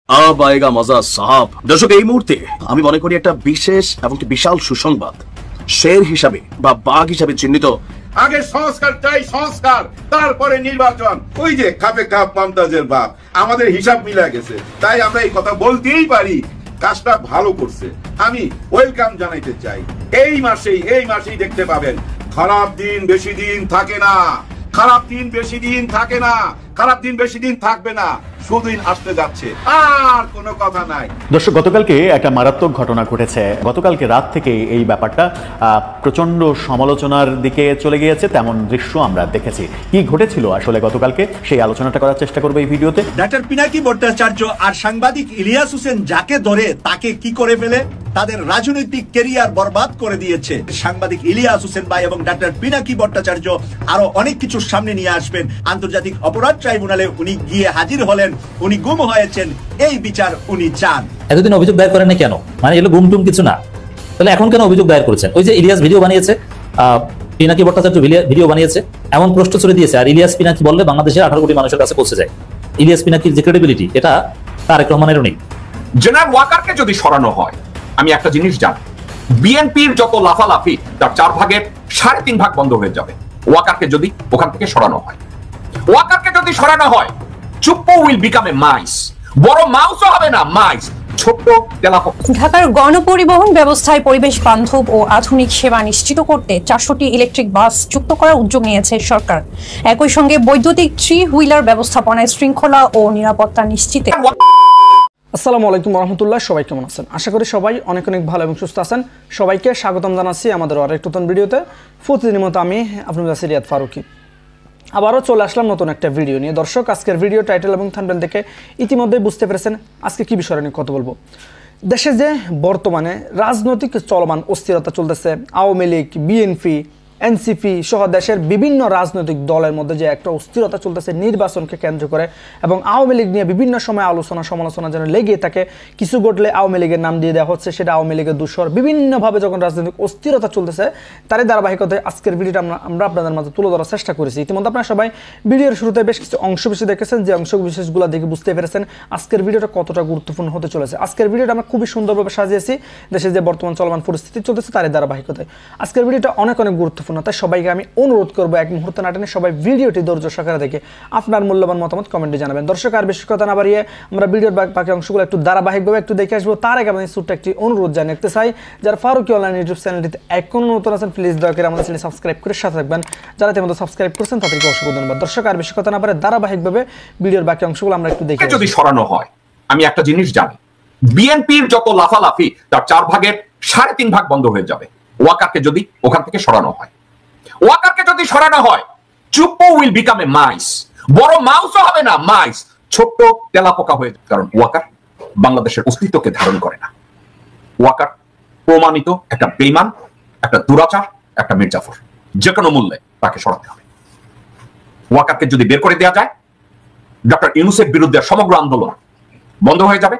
আব আয়েগা মজা সাহাব। দর্শক, এই মুহূর্তে আমি মনে করি একটা বিশেষ এবং বিশাল সুসংবাদ। শের হিসাবে বা বাঘ হিসাবে চিহ্নিত আগে সংস্কার চাই, সংস্কার, তারপরে নির্বাচন। ওই যে খাপে খাপ মমতাজের বাপ, আমাদের হিসাব মিলে গেছে, তাই আমরা এই কথা বলতেই পারি। কাজটা ভালো করছে, আমি ওয়েলকাম জানাইতে চাই। এই মাসেই দেখতে পাবেন খারাপ দিন বেশি দিন থাকে না, খারাপ দিন বেশি দিন থাকে না, খারাপ দিন বেশি দিন থাকবে না, সুদিন আসতে যাচ্ছে, আর কোনো কথা নাই। দর্শক, গতকালকে একটা মারাত্মক ঘটনা ঘটেছে। গতকালকে রাত থেকে এই ব্যাপারটা প্রচন্ড সমালোচনার দিকে চলে গিয়েছে, তেমন দৃশ্য আমরা দেখেছি। কি ঘটেছিল আসলে গতকালকে, সেই আলোচনাটা করার চেষ্টা করবো এই ভিডিওতে। ডক্টর পিনাকি ভট্টাচার্য আর সাংবাদিক ইলিয়াস হোসেন যাকে ধরে তাকে কি করে ফেলে, তাদের রাজনৈতিক ক্যারিয়ার বরবাদ করে দিয়েছে। সাংবাদিক ইলিয়াস হোসেন ভাই এবং ডক্টর পিনাকি ভট্টাচার্য আরো অনেক কিছু সামনে নিয়ে আসবেন। আন্তর্জাতিক অপরাধ ট্রাইব্যুনালে উনি গিয়ে হাজির হলেন, উনি গুম হয়েছেন, এই বিচার উনি চান। এতদিন অভিযোগ দায়ের করেন না কেন? মানে এগুলো গুম টুম কিছু না, তাহলে এখন কেন অভিযোগ দায়ের করেছেন? ওই যে ইলিয়াস ভিডিও বানিয়েছে, পিনাকি ভট্টাচার্য ভিডিও বানিয়েছে, এমন প্রশ্ন ছড়ে দিয়েছে। আর ইলিয়াস পিনাকি বললে বাংলাদেশের 18 কোটি মানুষের কাছে পৌঁছে যায়। ইলিয়াস পিনাকির যে ক্রেডিবিলিটি, এটা তারেক রহমানেরও নেই। জেনারেল ওয়াকারকে যদি সরানো হয়, আমি একটা জিনিস জানি, বিএনপির যত লাফালাফি তার 4 ভাগের 3.5 ভাগ বন্ধ হয়ে যাবে। ওয়াকারকে যদি ওখান থেকে সরানো হয়, চুপ্পু উইল বিকাম এ মাইস। বড় মাউসও হবে না, মাইস, ছোট্ট তেলাপোকা। ঢাকার গণপরিবহন ব্যবস্থায় পরিবেশ বান্ধব ও আধুনিক সেবা নিশ্চিত করতে 400টি ইলেকট্রিক বাস যুক্ত করার উদ্যোগ নিয়েছে সরকার। একই সঙ্গে বৈদ্যুতিক 3 হুইলার ব্যবস্থাপনায় শৃঙ্খলা ও নিরাপত্তা নিশ্চিতে। আসসালামু আলাইকুম রহমতুল্লাহ, সবাই কেমন আছেন? আশা করি সবাই অনেক ভালো এবং সুস্থ আছেন। সবাইকে স্বাগতম জানাচ্ছি আমাদের আরেক নতুন ভিডিওতে। প্রতিদিনের মতো আমি আপনাদের কাছে রিয়াদ ফারুকি আবারও চলে আসলাম নতুন একটা ভিডিও নিয়ে। দর্শক, আজকের ভিডিও টাইটেল এবং থাম্বনেল দেখে ইতিমধ্যেই বুঝতে পেরেছেন আজকে কি বিষয় নিয়ে কথা বলবো। দেশে যে বর্তমানে রাজনৈতিক চলমান অস্থিরতা চলতেছে, আওয়ামী লীগ, বিএনপি, এনসিপি সহ দেশের বিভিন্ন রাজনৈতিক দলের মধ্যে যে একটা অস্থিরতা চলতেছে নির্বাচনকে কেন্দ্র করে, এবং আওয়ামী লীগ নিয়ে বিভিন্ন সময় আলোচনা সমালোচনা যেন লেগে থাকে। কিছু ঘটলে আওয়ামী লীগের নাম দিয়ে দেওয়া হচ্ছে, সেটা আওয়ামী লীগের দূষর। বিভিন্নভাবে যখন রাজনৈতিক অস্থিরতা চলতেছে, তারই ধারাবাহিকতায় আজকের ভিডিওটা আমরা আপনাদের মাঝে তুলে ধরার চেষ্টা করেছি। ইতিমধ্যে আপনারা সবাই ভিডিওর শুরুতে বেশ কিছু অংশ বিশেষ দেখেছেন, যে অংশ বিশেষগুলো দেখে বুঝতে পেরেছেন আজকের ভিডিওটা কতটা গুরুত্বপূর্ণ হতে চলেছে। আজকের ভিডিওটা আমরা খুবই সুন্দরভাবে সাজিয়েছি দেশে যে বর্তমান চলমান পরিস্থিতি চলতেছে তারই ধারাবাহিকতায়। আজকের ভিডিওটা অনেক গুরুত্বপূর্ণ, তাই সবাইকে আমি অনুরোধ করবো এক মুহূর্তে না টেনে সবাই ভিডিওটি ধৈর্য সহকারে দেখে আপনার মূল্যবান মতামত কমেন্টে জানাবেন। দর্শক, আর বেশি কথা না বাড়িয়ে আমরা ভিডিওর বাকি অংশগুলো একটু ধারাবাহিকভাবে একটু দেখে আসবো। তার আগে আমি ছোট্ট একটি অনুরোধ জানিয়ে রাখতে চাই, যারা ফারুকি অনলাইন ইউটিউব চ্যানেলটিতে এখনো নতুন আছেন, প্লিজ দয়া করে আমাদের চ্যানেল সাবস্ক্রাইব করে সাথে থাকবেন। যারা ইতিমধ্যে সাবস্ক্রাইব করছেন তাদেরকে অসংখ্য ধন্যবাদ। দর্শক, আর বেশি কথা না বাড়িয়ে ধারাবাহিকভাবে ভিডিওর বাকি অংশগুলো আমরা একটু দেখে। যদি সরানো হয়, আমি একটা জিনিস জানি, বিএনপির যত লাফালাফি তার 4 ভাগের 3.5 ভাগ বন্ধ হয়ে যাবে। ওয়াকারকে যদি ওখান থেকে সরানো হয়, চুপ্পু উইল বিকাম এ মাইস। বড় মাউসও হবে না, মাইস, ছোট্ট তেলাপোকা হয়ে যাবে। কারণ ওয়াকার বাংলাদেশের অস্তিত্বকে ধারণ করে না। ওয়াকার প্রমাণিত একটা বেঈমান, একটা দুরাচার, একটা মির্জাফর। যে কোনো মূল্যে তাকে সরাতে হবে। ওয়াকারকে যদি বের করে দেওয়া যায়, ডক্টর ইউনূসের বিরুদ্ধে সমগ্র আন্দোলন বন্ধ হয়ে যাবে।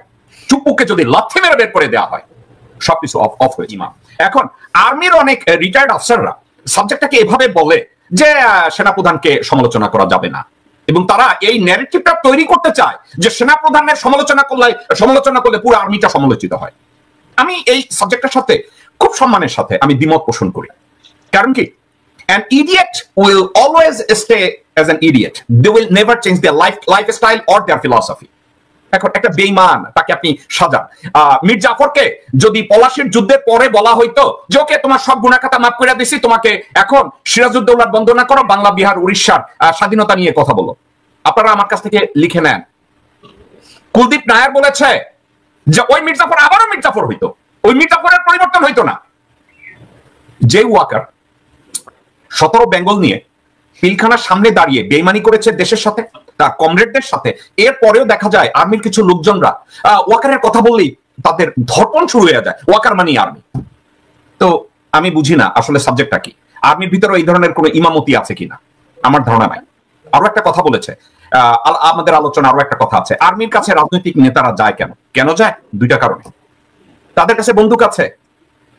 চুপ্পুকে যদি লাথি মেরে বের করে দেওয়া হয়, সবকিছু অফ হয়ে যাবে। এখন আর্মির অনেক রিটায়ার্ড অফিসাররা সাবজেক্টটাকে এভাবে বলে যে সেনাপ্রধানকে সমালোচনা করা যাবে না, এবং তারা এই ন্যারেটিভটা তৈরি করতে চায় যে সেনাপ্রধানের সমালোচনা করলে পুরো আর্মিটা সমালোচিত হয়। আমি এই সাবজেক্টের সাথে খুব সম্মানের সাথে আমি দ্বিমত পোষণ করি। কারণ কি, an idiot will always stay as an idiot. They will never change their lifestyle or their philosophy. এখন একটা বেঈমান, তাকে আপনি সাজান। মীর জাফরকে যদি পলাশির যুদ্ধের পরে বলা হইতো যে ওকে তোমার সব গুনাহখাতা মাফ করে দিছি, তোমাকে এখন সিরাজউদ্দৌলার বন্দনা করো, বাংলা, বিহার, উড়িষ্যার স্বাধীনতা নিয়ে কথা বলো, আপনারা আমার কাছ থেকে লিখে নেন। কুলদীপ নায়ার বলেছে যে ওই মীর জাফর আবারও মীর জাফর হইতো, ওই মীর জাফরের পরিবর্তন হইতো না। যে ওয়াকার 17 বেঙ্গল নিয়ে পিলখানার সামনে দাঁড়িয়ে বেইমানি করেছে দেশের সাথে, তার কমরেডদের সাথে, এরপরেও দেখা যায় আর্মির কিছু লোকজনরা ওয়াকারের কথা বললেই তাদের ধর্পণ শুরু হয়ে যায়। ওয়াকার মানে আর্মি। তো আমি বুঝি না আসলে সাবজেক্টটা কি, আর্মির ভিতরে এই ধরনের কোনো ইমামতি আছে কিনা, আমার ধারণা নাই। আরো একটা কথা বলেছে, আমাদের আলোচনা আরো একটা কথা আছে, আর্মির কাছে রাজনৈতিক নেতারা যায় কেন যায়? 2টা কারণে। তাদের কাছে বন্দুক আছে,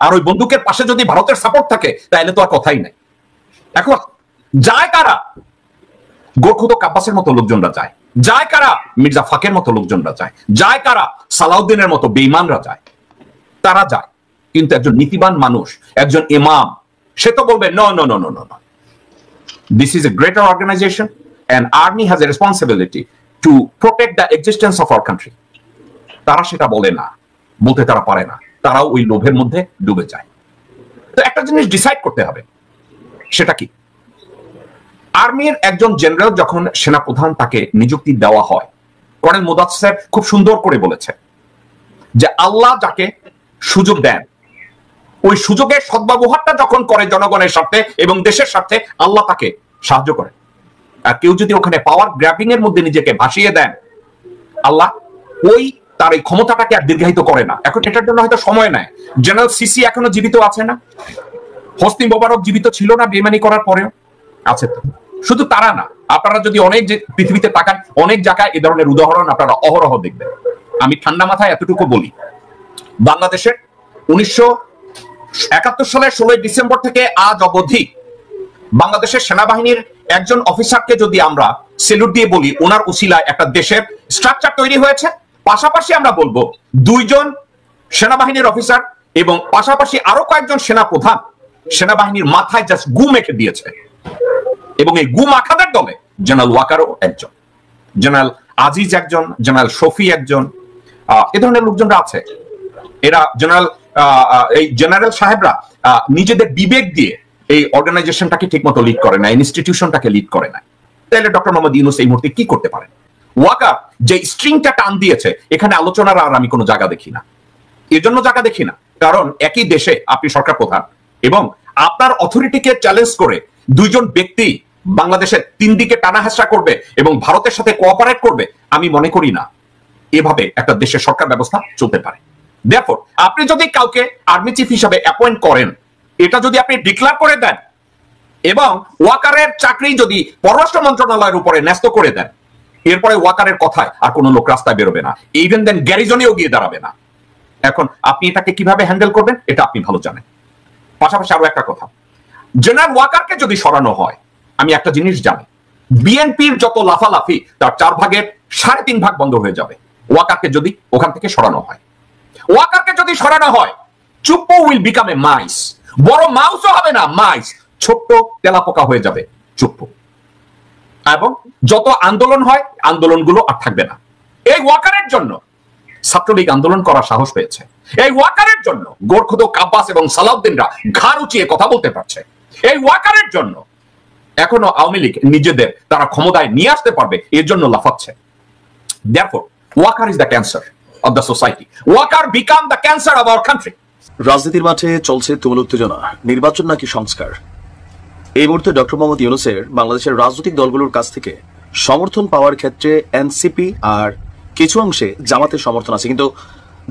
আর ওই বন্দুকের পাশে যদি ভারতের সাপোর্ট থাকে তাহলে তো আর কথাই নাই। এখন যায় কারা? গোরখুদ কাব্বাসের মতো লোকজনরা যায়। যায় কারা? মির্জা ফাকের মতো লোকজনরা যায়। যায় কারা? সালাউদ্দিনের মতো বেঈমানরা যায়। তারা যায়। কিন্তু একজন নীতিবান মানুষ, একজন ইমাম, সে তো বলবে no no no no no no, this is a greater organization and army has a responsibility to protect the existence of our country. তারা সেটা বলে না, বলতে তারা পারে না, তারাও ওই লোভের মধ্যে ডুবে যায়। তো একটা জিনিস ডিসাইড করতে হবে, সেটা কি? আর্মির একজন জেনারেল যখন সেনাপ্রধান তাকে নিযুক্তি দেওয়া হয়, কর্নেল মুদাসসির খুব সুন্দর করে বলেছে যে আল্লাহ যাকে সুযোগ দেন, ওই সুযোগের সদ্ব্যবহারটা যখন করে জনগণের স্বার্থে এবং দেশের স্বার্থে, আল্লাহ তাকে সাহায্য করে। আর কেউ যদি ওখানে পাওয়ার গ্র্যাবিং এর মধ্যে নিজেকে ভাসিয়ে দেন, আল্লাহ ওই তার এই ক্ষমতাটাকে আর দীর্ঘায়িত করে না। এখন এটার জন্য হয়তো সময় নেয়। জেনারেল সিসি এখনো জীবিত আছে না? হোসনি মোবারক জীবিত ছিল না বেইমানি করার পরেও? আছে তো। শুধু তারা না, আপনারা যদি অনেক পৃথিবীতে তাকান, অনেক জায়গায় এ ধরনের উদাহরণ আপনারা অহরহ দেখবেন। আমি ঠান্ডা মাথায় এতটুকু বলি, বাংলাদেশের 1971 সালের 16 ডিসেম্বর থেকে আজ অবধি বাংলাদেশের সেনাবাহিনীর একজন অফিসারকে যদি আমরা সেলুট দিয়ে বলি ওনার উসিলায় একটা দেশের স্ট্রাকচার তৈরি হয়েছে, পাশাপাশি আমরা বলবো 2 জন সেনাবাহিনীর অফিসার এবং পাশাপাশি আরো কয়েকজন সেনা প্রধান সেনাবাহিনীর মাথায় জাস্ট গু মেখে দিয়েছে। এবং এই গু মাখাদের দলে জেনারেল ওয়াকারও একজন, জেনারেল আজিজ একজন, জেনারেল শফি একজন, এ ধরনের লোকজনরা আছে। এরা এই জেনারেল সাহেবরা নিজেদের বিবেক দিয়ে এই অর্গানাইজেশনটাকে ঠিকমতো লিড করে না, ইনস্টিটিউশনটাকে লিড করে না। তাহলে ডক্টর মোহাম্মদ ইউনূস এই মুহূর্তে কি করতে পারেন? ওয়াকার যে স্ট্রিংটা টান দিয়েছে, এখানে আলোচনার আর আমি কোনো জায়গা দেখি না। এর জন্য জায়গা দেখি না কারণ একই দেশে আপনি সরকার প্রধান এবং আপনার অথরিটিকে চ্যালেঞ্জ করে 2 জন ব্যক্তি বাংলাদেশের 3 দিকে টানা হেঁচড়া করবে এবং ভারতের সাথে কোঅপারেট করবে, আমি মনে করি না এভাবে একটা দেশের সরকার ব্যবস্থা চলতে পারে। Therefore, আপনি যদি কাউকে আর্মি চিফ হিসাবে অ্যাপয়েন্ট করেন, এটা যদি আপনি ডিক্লেয়ার করে দেন এবং ওয়াকারের চাকরি যদি পররাষ্ট্র মন্ত্রণালয়ের উপরে ন্যস্ত করে দেন, এরপরে ওয়াকারের কথায় আর কোনো লোক রাস্তায় বেরোবে না, ইভেন দেন গ্যারিজনেও গিয়ে দাঁড়াবে না। এখন আপনি এটাকে কিভাবে হ্যান্ডেল করবেন এটা আপনি ভালো জানেন। পাশাপাশি আরো একটা কথা, জেনারেল ওয়াকারকে যদি সরানো হয়, আমি একটা জিনিস জানি, বিএনপির যত লাফালাফি তার 4 ভাগের 3.5 ভাগ বন্ধ হয়ে যাবে ওয়াকারকে যদি ওখান থেকে সরানো হয়। ওয়াকারকে যদি সরানো হয়, চুপ্পু উইল বিকাম এ মাইস। বড় মাউসও হবে না, মাইস, ছোট্ট তেলাপোকা হয়ে যাবে চুপ্পু। এবং যত আন্দোলন হয়, আন্দোলনগুলো আর থাকবে না। এই ওয়াকারের জন্য ছাত্রলীগ আন্দোলন করার সাহস পেয়েছে। এই ওয়াকারের জন্য গোরখোদক আব্বাস এবং সালাউদ্দিনরা ঘাড় উঁচিয়ে কথা বলতে পারছে। এই ওয়াকারের জন্য এখনো আওয়ামী লীগ নিজেদের তারা ক্ষমতায় নিয়ে আসতে পারবে, এর জন্য লাফাচ্ছে। Therefore, Walker is the cancer of the society. Walker become the cancer of our country. রাজনীতির মাঠে চলছে তুমুল উত্তেজনা, নির্বাচন নাকি সংস্কার। এই মুহূর্তে ডক্টর মোহাম্মদ ইউনূসের বাংলাদেশের রাজনৈতিক দলগুলোর কাছ থেকে সমর্থন পাওয়ার ক্ষেত্রে এনসিপি আর কিছু অংশে জামাতের সমর্থন আছে, কিন্তু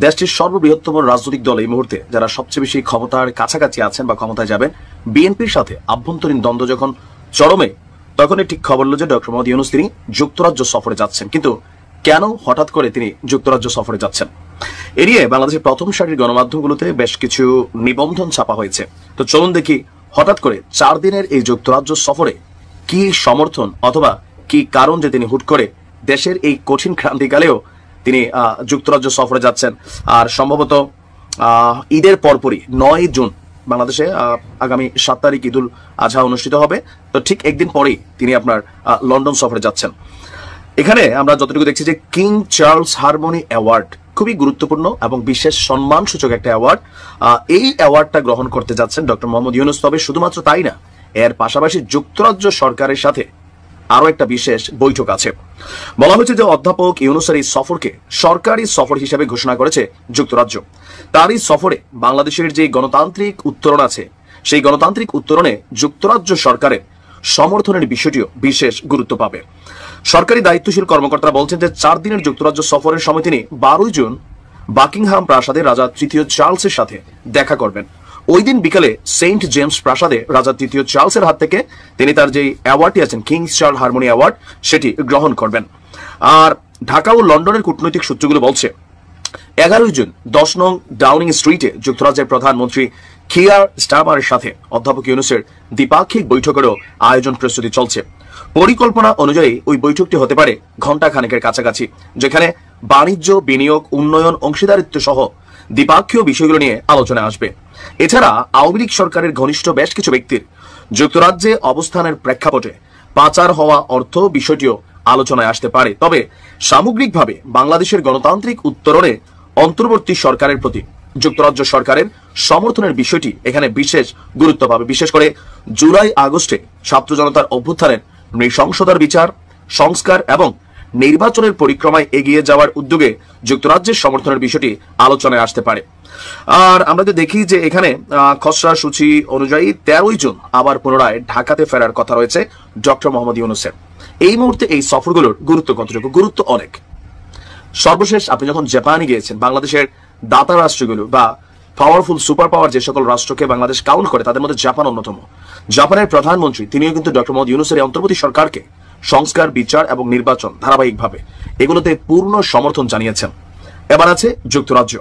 দেশটির সর্ববৃহত্তম রাজনৈতিক দল এই মুহূর্তে যারা সবচেয়ে বেশি ক্ষমতার কাছাকাছি আছেন বা ক্ষমতায় যাবেন, বিএনপির সাথে আভ্যন্তরীণ দ্বন্দ্ব যখন চরমে, তখনই ঠিক খবর হলো যে ডক্টর মোহাম্মদ ইউনূস তিনি যুক্তরাজ্য সফরে যাচ্ছেন। কিন্তু কেন হঠাৎ করে তিনি যুক্তরাজ্য সফরে যাচ্ছেন, এড়িয়ে বাংলাদেশের প্রথম সারির গণমাধ্যমগুলোতে বেশ কিছু নিবন্ধন ছাপা হয়েছে। তো চলুন দেখি হঠাৎ করে 4 দিনের এই যুক্তরাজ্য সফরে কি সমর্থন অথবা কি কারণ যে তিনি হুট করে দেশের এই কঠিন ক্রান্তিকালেও তিনি যুক্তরাজ্য সফরে যাচ্ছেন। আর সম্ভবত ঈদের পরপরই 9 জুন বাংলাদেশে আগামী 7 তারিখ ঈদুল আজহা অনুষ্ঠিত হবে। তো ঠিক একদিন পরেই তিনি আপনার লন্ডন সফরে যাচ্ছেন। এখানে আমরা যতটুকু দেখছি যে কিং চার্লস হারমোনি অ্যাওয়ার্ড খুবই গুরুত্বপূর্ণ এবং বিশেষ সম্মান সূচক একটা অ্যাওয়ার্ড। এই অ্যাওয়ার্ডটা গ্রহণ করতে যাচ্ছেন ডক্টর মোহাম্মদ ইউনূস। তবে শুধুমাত্র তাই না, এর পাশাপাশি যুক্তরাজ্য সরকারের সাথে আরো একটা বিশেষ বৈঠক আছে। বলা হয়েছে যে অধ্যাপক ইউনূসের এই সফরকে সরকারি সফর হিসেবে ঘোষণা করেছে যুক্তরাজ্য। তার এই সফরে বাংলাদেশের যে গণতান্ত্রিক উত্তরণ আছে, সেই গণতান্ত্রিক উত্তরণে যুক্তরাজ্য সরকারের সমর্থনের বিষয়টিও বিশেষ গুরুত্ব পাবে। সরকারি দায়িত্বশীল কর্মকর্তারা বলছেন যে 4 দিনের যুক্তরাজ্য সফরের সময় তিনি 12 জুন বাকিংহাম প্রাসাদে রাজা 3য় চার্লসের সাথে দেখা করবেন। ওই দিন বিকালে সেন্ট জেমস প্রাসাদে রাজা 3য় চার্লসের হাত থেকে তিনি তার যে অ্যাওয়ার্ডটি আছেন কিংস চার্লস হারমোনি অ্যাওয়ার্ড সেটি গ্রহণ করবেন। আর ঢাকা ও লন্ডনের কূটনৈতিক সূত্রগুলো বলছে 11 জুন 10 নং ডাউনিং স্ট্রিটে যুক্তরাজ্যের প্রধানমন্ত্রী কিয়ার স্টারমারের সাথে অধ্যাপক ইউনূসের দ্বিপাক্ষিক বৈঠকেরও আয়োজন প্রস্তুতি চলছে। পরিকল্পনা অনুযায়ী ওই বৈঠকটি হতে পারে ঘণ্টা খানেকের কাছাকাছি, যেখানে বাণিজ্য, বিনিয়োগ, উন্নয়ন, অংশীদারিত্ব সহ দ্বিপাক্ষীয় বিষয়গুলো নিয়ে আলোচনা আসবে। এছাড়া আওয়ামী লীগ সরকারের ঘনিষ্ঠ বেশ কিছু ব্যক্তির যুক্তরাজ্যে অবস্থানের প্রেক্ষাপটে পাচার হওয়া অর্থ বিষয়টিও আলোচনায় আসতে পারে। তবে সামগ্রিকভাবে বাংলাদেশের গণতান্ত্রিক উত্তরণে অন্তর্বর্তী সরকারের প্রতি যুক্তরাজ্য সরকারের সমর্থনের বিষয়টি এখানে বিশেষ গুরুত্ব পাবে। বিশেষ করে জুলাই আগস্টে ছাত্র জনতার অভ্যুত্থানের নৃশংসতার বিচার, সংস্কার এবং নির্বাচনের পরিক্রমায় এগিয়ে যাওয়ার উদ্যোগে যুক্তরাজ্যের সমর্থনের বিষয়টি আলোচনায় আসতে পারে। আর আমরা তো দেখি যে এখানে খসড়া সূচি অনুযায়ী 13 জন আবার পুনরায় ঢাকাতে ফেরার কথা রয়েছে ডক্টর মোহাম্মদ ইউনূসের। এই মুহূর্তে এই সফরগুলোর গুরুত্ব কতটুকু? গুরুত্ব অনেক। সর্বশেষ আপনি যখন জাপানে গিয়েছেন, বাংলাদেশের দাতা রাষ্ট্রগুলো বা পাওয়ারফুল সুপার পাওয়ার যে সকল রাষ্ট্রকে বাংলাদেশ কাউন্ট করে তাদের মধ্যে জাপান অন্যতম। জাপানের প্রধানমন্ত্রী তিনিও কিন্তু ডক্টর মোহাম্মদ ইউনূসের এই অন্তর্বর্তী সরকারকে সংস্কার, বিচার এবং নির্বাচন ধারাবাহিকভাবে এগুলোতে পূর্ণ সমর্থন জানিয়েছেন। এবার আছে যুক্তরাজ্য।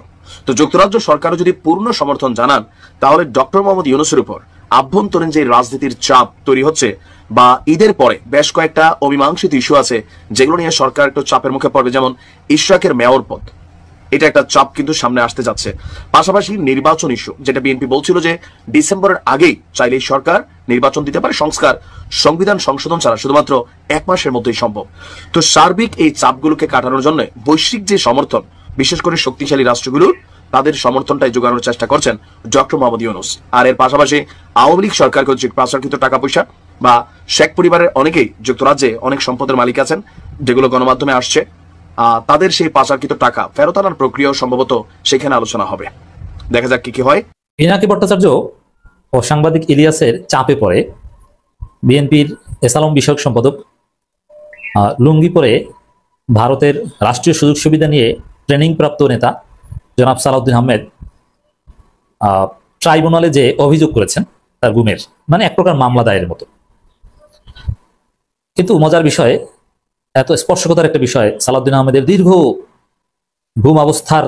তো যুক্তরাজ্য সরকারও যদি পূর্ণ সমর্থন জানান, তাহলে ডক্টর মোহাম্মদ ইউনূসের উপর আভ্যন্তরীণ যে রাজনীতির চাপ তৈরি হচ্ছে বা ঈদের পরে বেশ কয়েকটা অমীমাংসিত ইস্যু আছে যেগুলো নিয়ে সরকার একটু চাপের মুখে পড়বে, যেমন ইশরাকের মেয়র পদ, এটা একটা চাপ কিন্তু সামনে আসতে যাচ্ছে। পাশাপাশি নির্বাচন ইস্যু, যেটা বিএনপি বলছিল যে ডিসেম্বরের আগেই চাইলেই সরকার নির্বাচন দিতে পারে, সংবিধান সংশোধন ছাড়া শুধুমাত্র 1 মাসের মধ্যেই সম্ভব। তো সার্বিক এই চাপগুলোকে কাটানোর জন্য বৈশ্বিক যে সমর্থন, বিশেষ করে শক্তিশালী রাষ্ট্রগুলোর তাদের সমর্থনটাই যোগানোর চেষ্টা করছেন ডক্টর মোহাম্মদ ইউনূস। আর এর পাশাপাশি আওয়ামী লীগ সরকার কর্তৃক পাচারকৃত টাকা পয়সা বা শেখ পরিবারের অনেকেই যুক্তরাজ্যে অনেক সম্পদের মালিক আছেন, যেগুলো গণমাধ্যমে আসছে, তাদের সেই পাচারকৃত টাকা ফেরত আনার প্রক্রিয়াও সম্ভবত সেখানে আলোচনা হবে। দেখা যাক কি হয়। পিনাকি ভট্টাচার্য ও সাংবাদিক ইলিয়াসের চাপে পড়ে বিএনপির এসালম বিষয়ক সম্পাদক লুঙ্গি পরে ভারতের রাষ্ট্রীয় সুযোগ সুবিধা নিয়ে ট্রেনিং প্রাপ্ত নেতা জনাব সালাউদ্দিন আহমেদ ট্রাইব্যুনালে যে অভিযোগ করেছেন তার গুমের, মানে এক প্রকার মামলা দায়েরের মতো। কিন্তু মজার বিষয়, এত স্পর্শকতার একটা বিষয়, সালাউদ্দিন আহমেদের দীর্ঘ গুম অবস্থার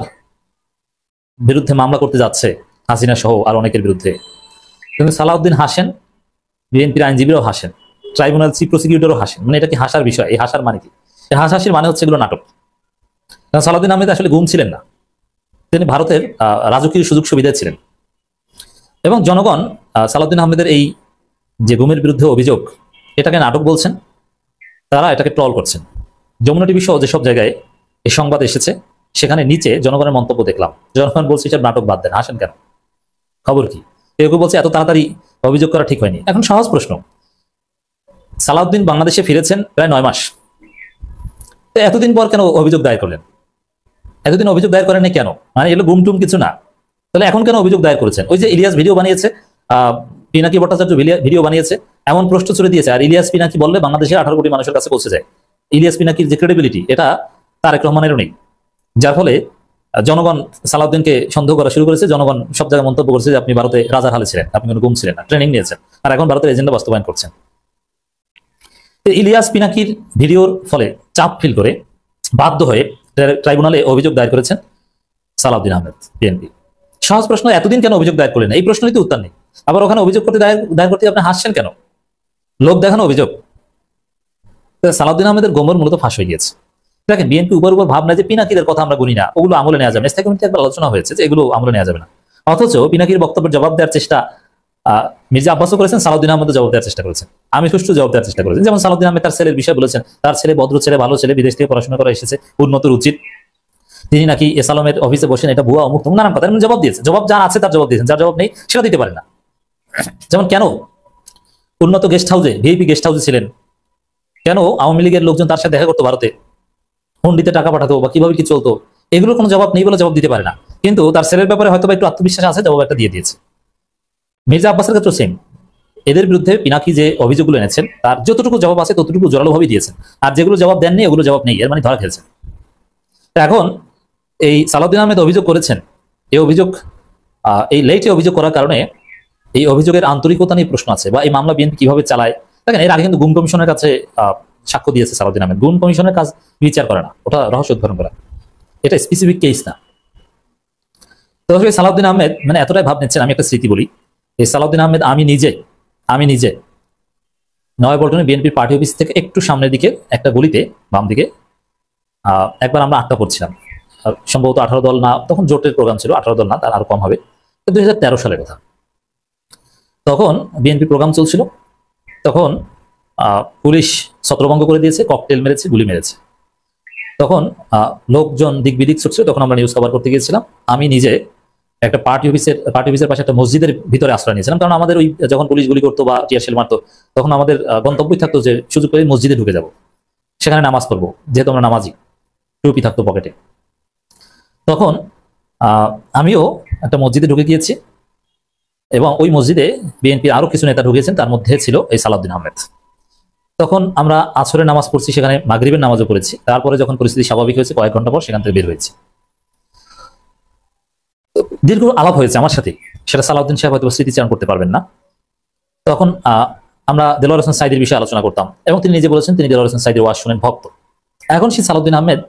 বিরুদ্ধে মামলা করতে যাচ্ছে হাসিনা সহ আর অনেকের বিরুদ্ধে, কিন্তু সালাউদ্দিন হাসেন, বিএনপির আইনজীবীরাও হাসেন, ট্রাইব্যুনাল চিফ প্রসিকিউটরও হাসেন। মানে এটা কি হাসার বিষয়? এই হাসার মানে কি? এই হাসাহাসির মানে হচ্ছে এগুলো নাটক। কারণ সালাউদ্দিন আহমেদ আসলে গুম ছিলেন না, তিনি ভারতের রাজকীয় সুযোগ সুবিধায় ছিলেন। এবং জনগণ সালাউদ্দিন আহমেদের এই যে গুমের বিরুদ্ধে অভিযোগ, এটাকে নাটক বলছেন, তারা এটাকে ট্রল করছেন। যমুনা টিভি সহ যেসব জায়গায় এই সংবাদ এসেছে সেখানে নিচে জনগণের মন্তব্য দেখলাম, জনগণ বলছে এসব নাটক বাদ দেন, হাসেন কেন, খবর কি? কেউ কেউ বলছে এত তাড়াতাড়ি অভিযোগ করা ঠিক হয়নি। এখন সহজ প্রশ্ন, সালাউদ্দিন বাংলাদেশে ফিরেছেন প্রায় 9 মাস, তো এতদিন পর কেন অভিযোগ দায়ের করলেন? এতদিন অভিযোগ দায়ের করেন কেন? মানে এগুলো গুমটুম কিছু না, তাহলে এখন কেন অভিযোগ দায়ের করেছেন? ওই যে ইলিয়াস ভিডিও বানিয়েছে, পিনাকি ভট্টাচার্য ভিডিও বানিয়েছে, এমন প্রশ্ন ছুড়ে দিয়েছে। আর ইলিয়াস পিনাকি বললে বাংলাদেশের 18 কোটি মানুষের কাছে পৌঁছে যায়। ইলিয়াস পিনাকির যে ক্রেডিবিলিটি, এটা তারেক রহমানেরও নেই, যার ফলে জনগণ সালাউদ্দিনকে সন্দেহ করা শুরু করেছে। জনগণ সব জায়গায় মন্তব্য করছে যে আপনি ভারতে রাজার হালে ছিলেন, আপনি কোনো গুম ছিলেন না, ট্রেনিং নিয়েছেন, আর এখন ভারতের এজেন্ডা বাস্তবায়ন করছেন। ইলিয়াস পিনাকির ভিডিওর ফলে চাপ ফিল করে বাধ্য হয়ে ট্রাইব্যুনালে অভিযোগ দায়ের করেছেন সালাউদ্দিন আহমেদ, বিএনপি। সহজ প্রশ্ন, এতদিন কেন অভিযোগ দায়ের করলেন? এই প্রশ্নই তো উত্তর নেই। আবার ওখানে অভিযোগ করতে দায়ের করতে আপনি হাসছেন কেন? লোক দেখানো অভিযোগ। সালাউদ্দিন আহমেদের গোমর মূলত ফাঁস হয়ে গিয়েছে। দেখেন, বিএনপি উপর ভাবনা যে পিনাকিদের কথা আমরা গুনি না, ওগুলো আমলে নেওয়া যাবে না। স্থায়ী কমিটিতে একবার আলোচনা হয়েছে যে এগুলো আমলে নেওয়া যাবে না। অথচ পিনাকির বক্তব্যের জবাব দেওয়ার চেষ্টা মির্জা আব্বাসও করেছেন, সালাউদ্দিন আহমেদ জবাব দেওয়ার চেষ্টা করেছেন, আমি সুষ্ঠু জবাব দেওয়ার চেষ্টা করেছেন। যেমন সালাউদ্দিন আহমেদ তার ছেলের বিষয় বলেছেন, তার ছেলে ভদ্র ছেলে, ভালো ছেলে, বিদেশ থেকে পড়াশোনা করে এসেছে, উন্নত উচিত, তিনি নাকি এসালমের অফিসে বসেন, এটা ভুয়া, অমুক নানান কথা জবাব দিয়েছে। জবাব যার আছে তার জবাব দিয়েছেন, যার জবাব নেই সেটা দিতে পারে না। যেমন কেন উন্নত গেস্ট হাউসে, ভিআইপি গেস্ট হাউসে ছিলেন, কেন আওয়ামী লীগের লোকজন তার সাথে দেখা করতো ভারতে, হুন্ডিতে টাকা পাঠাতো বা কিভাবে কি চলতো, এগুলোর কোনো জবাব নেই বলে জবাব দিতে পারে না। কিন্তু তার ছেলের ব্যাপারে হয়তো একটু আত্মবিশ্বাস আছে, জবাব একটা দিয়ে দিয়েছে। মির্জা আব্বাসের ক্ষেত্রে সেম, এদের বিরুদ্ধে পিনাকি যে অভিযোগগুলো এনেছেন তার যতটুকু জবাব আছে ততটুকু জোরালোভাবে দিয়েছেন, আর যেগুলো জবাব দেননি ওগুলো জবাব নেই, এর মানে ধরা খেলছেন। এখন এই সালাউদ্দিন আহমেদ অভিযোগ করেছেন, এই অভিযোগ এই লেটে অভিযোগ করার কারণে এই অভিযোগের আন্তরিকতা নিয়ে প্রশ্ন আছে, বা এই মামলা বিএনপি কিভাবে চালায়। দেখেন, এর আগে কিন্তু গুম কমিশনের কাছে সাক্ষ্য দিয়েছে সালাউদ্দিন আহমেদ। গুম কমিশনের কাজ বিচার করে না, ওটা রহস্য উদ্ঘাটন করা, এটা স্পেসিফিক কেস না। তো সালাউদ্দিন আহমেদ মানে এতটাই ভাব নিচ্ছেন। আমি একটা স্মৃতি বলি, এই সালাউদ্দিন আহমেদ আমি নিজে নয়াপল্টনে বিএনপির পার্টি অফিস থেকে একটু সামনের দিকে একটা গলিতে বাম দিকে একবার আমরা আটকা পড়ছিলাম। সম্ভবত 18 দল না, তখন জোটের প্রোগ্রাম ছিল, 18 দল না, তার আরো কম হবে, 2013 সালের কথা। তখন বিএনপি প্রোগ্রাম চলছিল, তখন পুলিশ ছত্রভঙ্গ করে দিয়েছে, ককটেল মেরেছে, গুলি মেরেছে। তখন লোকজন দিক বিদিক ছুটছিল, তখন আমরা নিউজ কভার করতে গিয়েছিলাম। আমি নিজে একটা পার্টি অফিসের পাশে একটা মসজিদের ভিতরে আশ্রয় নিয়েছিলাম, কারণ আমাদের ওই যখন পুলিশ গুলি করতো বা টিয়ারশেল মারতো, তখন আমাদের গন্তব্যই থাকতো যে সুযোগ পেলে মসজিদে ঢুকে যাব, সেখানে নামাজ পড়বো, যেহেতু আমরা নামাজি, টুপি থাকতো পকেটে। তখন আমিও একটা মসজিদে ঢুকে গিয়েছি এবং ওই মসজিদে বিএনপির আরো কিছু নেতা ঢুকেছেন, তার মধ্যে ছিল এই সালাউদ্দিন আহমেদ। তখন আমরা আসরের নামাজ পড়ছি, সেখানে মাগরিবের নামাজও পড়েছি। তারপরে যখন পরিস্থিতি স্বাভাবিক হয়েছে, কয়েক ঘন্টা পর সেখান থেকে বের হয়েছে। দীর্ঘ আলাপ হয়েছে আমার সাথে, সেটা সালাউদ্দিন সাহেব হয়তো স্মৃতিচারণ করতে পারবেন না। তখন আমরা দেলোয়ার হোসেন সাইদির বিষয়ে আলোচনা করতাম এবং তিনি নিজে বলেছেন তিনি দেলোয়ার হোসেন সাইদির ওয়াজ শুনেন, ভক্ত। এখন সেই সালাউদ্দিন আহমেদ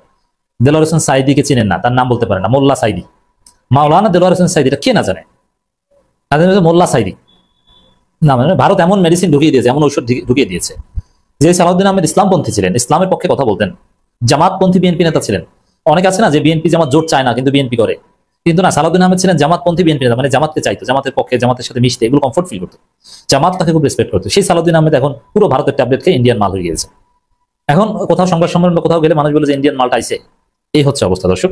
দেলোয়ার হোসেন সাইদিকে চিনেন না, তার নাম বলতে পারেন না, মোল্লা সাইদি। মাওলানা দেলোয়ার হোসেন সাইদি, এটা কে না জানে? মোল্লা সাইদি না, মানে ভারত এমন মেডিসিন ঢুকিয়ে দিয়েছে, এমন ঔষধ ঢুকিয়ে দিয়েছে যে সালাউদ্দিন আহমেদ ইসলামপন্থী ছিলেন, ইসলামের পক্ষে কথা বলতেন, জামাতপন্থী বিএনপি নেতা ছিলেন। অনেক আছে না যে বিএনপি জামাত জোট চায় না কিন্তু বিএনপি করে, কিন্তু না, সালাউদ্দিন আহমেদ ছিলেন জামাতপন্থী বিএনপি নেতা, মানে জামাতকে চাইতো, জামাতের পক্ষে, জামাতের সাথে মিশতে, এগুলো কমফোর্ট ফিল করতো, জামাত তাকে খুব রেসপেক্ট করতো। সেই সালাউদ্দিন আহমেদ এখন পুরো ভারতের ট্যাবলেট খেয়ে ইন্ডিয়ান মাল হয়ে গিয়েছে। এখন কোথাও সংবাদ সম্মেলন কোথাও গেলে মানুষ বলে যে ইন্ডিয়ান মালটা আইছে, এই হচ্ছে অবস্থা। দর্শক,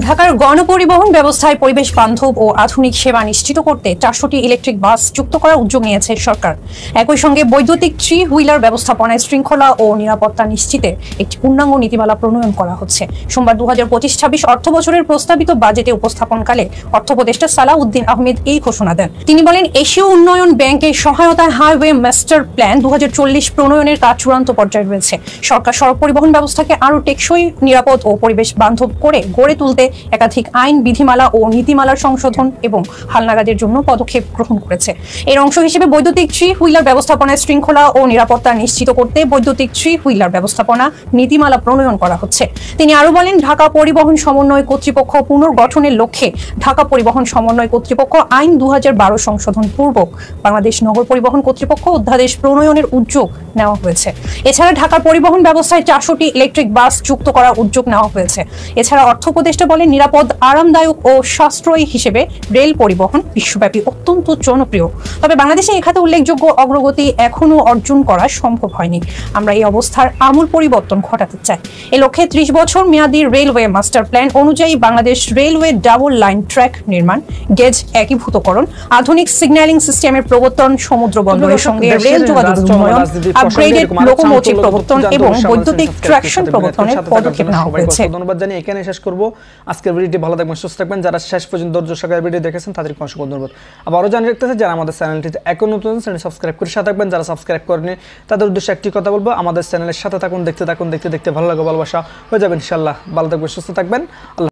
ঢাকার গণপরিবহন ব্যবস্থায় পরিবেশ বান্ধব ও আধুনিক সেবা নিশ্চিত করতে 400টি ইলেকট্রিক বাস যুক্ত করার উদ্যোগ নিয়েছে সরকার। একই সঙ্গে বৈদ্যুতিক 3 হুইলার ব্যবস্থাপনায় শৃঙ্খলা ও নিরাপত্তা নিশ্চিতে একটি পূর্ণাঙ্গ নীতিমালা প্রণয়ন করা হচ্ছে। সোমবার 2025-26 অর্থ বছরের প্রস্তাবিত বাজেটে উপস্থাপনকালে অর্থ উপদেষ্টা সালাউদ্দিন আহমেদ এই ঘোষণা দেন। তিনি বলেন, এশীয় উন্নয়ন ব্যাংকের সহায়তায় হাইওয়ে মাস্টার প্ল্যান 2040 প্রণয়নের কাজ চূড়ান্ত পর্যায়ে রয়েছে। সরকার সড়ক পরিবহন ব্যবস্থাকে আরো টেকসই, নিরাপদ ও পরিবেশ বান্ধব করে গড়ে তুলতে একাধিক আইন, বিধিমালা ও নীতিমালার সংশোধন এবং হালনাগাদের জন্য পদক্ষেপ গ্রহণ করেছে। এর অংশ হিসেবে বৈদ্যুতিক 3 হুইলার ব্যবস্থাপনায় শৃঙ্খলা ও নিরাপত্তা নিশ্চিত করতে বৈদ্যুতিক 3 হুইলার ব্যবস্থাপনা নীতিমালা প্রণয়ন করা হচ্ছে। তিনি আরো বলেন, ঢাকা পরিবহন সমন্বয় কর্তৃপক্ষ পুনর্গঠনের লক্ষ্যে ঢাকা পরিবহন সমন্বয় কর্তৃপক্ষ আইন 2012 সংশোধন পূর্বক বাংলাদেশ নগর পরিবহন কর্তৃপক্ষ অধ্যাদেশ প্রণয়নের উদ্যোগ নেওয়া হয়েছে। এছাড়া ঢাকা পরিবহন ব্যবস্থায় 400টি ইলেকট্রিক বাস যুক্ত করার উদ্যোগ নেওয়া হয়েছে। এছাড়া অর্থ উপদেষ্টা বলেন, নিরাপদ, আরামদায়ক ও সাশ্রয়ী হিসেবে রেল পরিবহন বিশ্বব্যাপী অত্যন্ত জনপ্রিয়। তবে বাংলাদেশে এ খাতে উল্লেখযোগ্য অগ্রগতি এখনো অর্জন করা সম্ভব হয়নি। আমরা এই অবস্থার আমূল পরিবর্তন ঘটাতে চাই। এ লক্ষ্যে 30 বছর মেয়াদী রেলওয়ে মাস্টার প্ল্যান অনুযায়ী Bangladesh railway double line track নির্মাণ, গেজ একীভূতকরণ, আধুনিক সিগন্যালিং সিস্টেমের প্রবর্তন, সমুদ্র বন্দরের সঙ্গে রেল যোগাযোগ উন্নয়ন, আপগ্রেডেড লোকোমোটিভ প্রবর্তন এবং বৈদ্যুতিক ট্রাকশন প্রবর্তনের পদক্ষেপ নেওয়া হয়েছে। ধন্যবাদ জানিয়ে এখানে শেষ করব আজকের ভিডিওটি। ভালো থাকবেন, সুস্থ থাকবেন। যারা শেষ পর্যন্ত ধৈর্য সহকারে ভিডিও দেখেছেন তাদেরকে অসংখ্য ধন্যবাদ। আবারও জানিয়ে রাখতেছে, যারা আমাদের চ্যানেলটিতে এখন নতুন চ্যানেল সাবস্ক্রাইব করে সাথে থাকবেন, যারা সাবস্ক্রাইব করেনি তাদের উদ্দেশ্যে একটি কথা বলবো, আমাদের চ্যানেলের সাথে থাকুন, দেখতে থাকুন, দেখতে দেখতে ভালো লাগে, ভালোবাসা হয়ে যাবে ইনশাআল্লাহ। ভালো থাকবেন, সুস্থ থাকবেন। আল্লাহ।